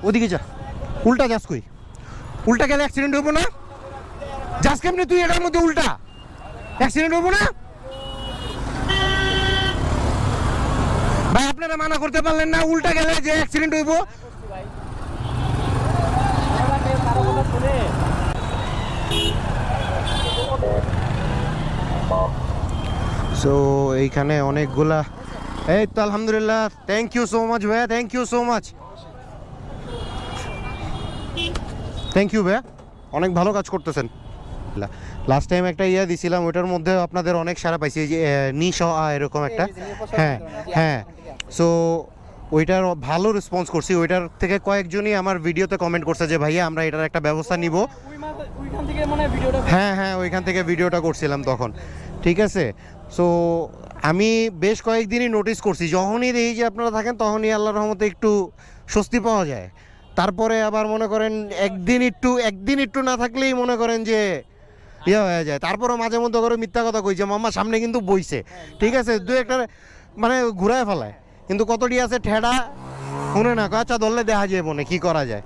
ওদিকে যা, উল্টা যাস কই? উল্টা গেলে অ্যাক্সিডেন্ট হইব না? যাস কেমনি তুই এটার মধ্যে উল্টা? অ্যাক্সিডেন্ট হইব না? ভাই আপনারা মানা করতে পারলেন না উল্টা গেলে যে অ্যাক্সিডেন্ট হইব? সো এইখানে অনেকগুলা, এই তো আলহামদুলিল্লাহ, থ্যাংক ইউ সো মাচ ভাইয়া, thank you so much, thank you ভাইয়া, অনেক ভালো কাজ করতেছেন। লাস্ট টাইম একটা ইয়া দিছিলাম, ওইটার মধ্যে আপনাদের অনেক সারা পাইছি, যে নিশ এরকম একটা, হ্যাঁ হ্যাঁ। সো ওইটার ভালো রেসপন্স করছি, ওইটার থেকে কয়েকজনই আমার ভিডিওতে কমেন্ট করছে যে ভাইয়া আমরা এটার একটা ব্যবস্থা নিব। হ্যাঁ হ্যাঁ, ওইখান থেকে ভিডিওটা করছিলাম তখন, ঠিক আছে। সো আমি বেশ কয়েকদিনই নোটিস করছি, যখনই এই যে আপনারা থাকেন তখনই আল্লাহর রহমতে একটু স্বস্তি পাওয়া যায়। তারপরে আবার মনে করেন একদিন একটু না থাকলেই মনে করেন যে ইয়ে হয়ে যায়। তারপরও মাঝে মধ্যে করে মিথ্যা কথা কইছে, মাম্মা সামনে কিন্তু বইছে, ঠিক আছে, দু একটা মানে ঘুরায় ফেলায়, কিন্তু কতটি আছে ঠেডা শুনে না, আচ্ছা ধরলে দেখা যায় মনে কি করা যায়।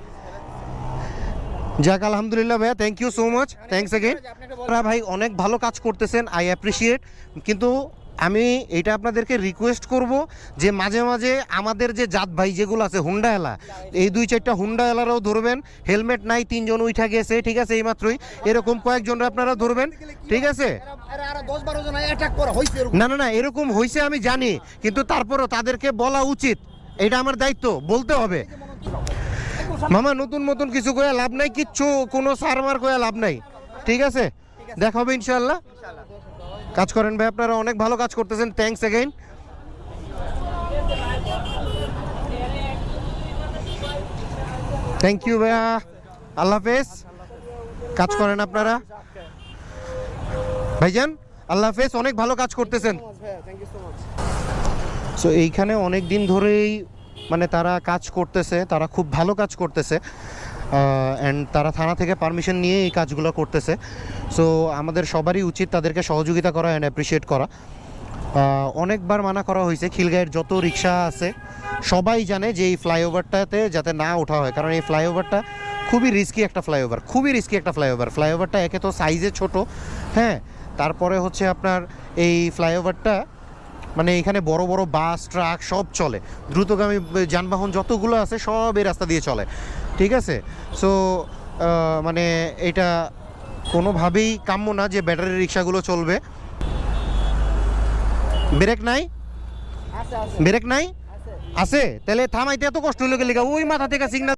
যাক আলহামদুলিল্লাহ ভাইয়া, thank you so much, thanks again. আপনারা ভাই অনেক ভালো কাজ করতেছেন, আই অ্যাপ্রিসিয়েট। কিন্তু আমি এটা আপনাদেরকে রিকোয়েস্ট করব যে মাঝে মাঝে আমাদের যে জাত ভাই যেগুলো আছে হুন্ডা এলা, এই 2-4টা হুন্ডা এলারাও ধরবেন। হেলমেট নাই, 3জন উঠা গেছে, ঠিক আছে, এইমাত্রই এরকম কয়েকজন আপনারা ধরবেন, ঠিক আছে। না না না, এরকম হয়েছে আমি জানি, কিন্তু তারপরও তাদেরকে বলা উচিত, এটা আমার দায়িত্ব, বলতে হবে। মামা নতুন নতুন কিছু কয়ে লাভ নাই, কিচ্ছু কোনো সারমার কয়ে লাভ নাই, ঠিক আছে, দেখা হবে ইনশাআল্লাহ। কাজ করেন ভাই, আপনারা অনেক ভালো কাজ করতেছেন, থ্যাঙ্কস এগেইন। থ্যাংক ইউ ভাইয়া, আল্লাহ হাফেজ, কাজ করেন আপনারা ভাইজান, আল্লাহ হাফেজ, অনেক ভালো কাজ করতেছেন। সো এইখানে অনেক দিন ধরেই মানে তারা কাজ করতেছে, তারা খুব ভালো কাজ করতেছে, অ্যান্ড তারা থানা থেকে পারমিশন নিয়ে এই কাজগুলো করতেছে। সো আমাদের সবারই উচিত তাদেরকে সহযোগিতা করা অ্যান্ড অ্যাপ্রিসিয়েট করা। অনেকবার মানা করা হয়েছে, খিলগাঁয়ের যত রিক্সা আছে সবাই জানে যে এই ফ্লাইওভারটাতে যাতে না ওঠা হয়, কারণ এই ফ্লাইওভারটা খুবই রিস্কি একটা ফ্লাইওভার, খুবই রিস্কি একটা ফ্লাইওভার। ফ্লাইওভারটা একে তো সাইজে ছোট, হ্যাঁ, তারপরে হচ্ছে আপনার এই ফ্লাইওভারটা মানে এখানে বড় বড় বাস ট্রাক সব চলে, দ্রুতগামী যানবাহন যতগুলো আছে সব এই রাস্তা দিয়ে চলে, ঠিক আছে। সো মানে এটা কোনোভাবেই কাম্য না যে ব্যাটারি রিক্সাগুলো চলবে। ব্রেক নাই, ব্রেক নাই, আছে তাহলে থামাইতে এত কষ্ট হলো গেলে, ওই মাথা থেকে সিগন্যাল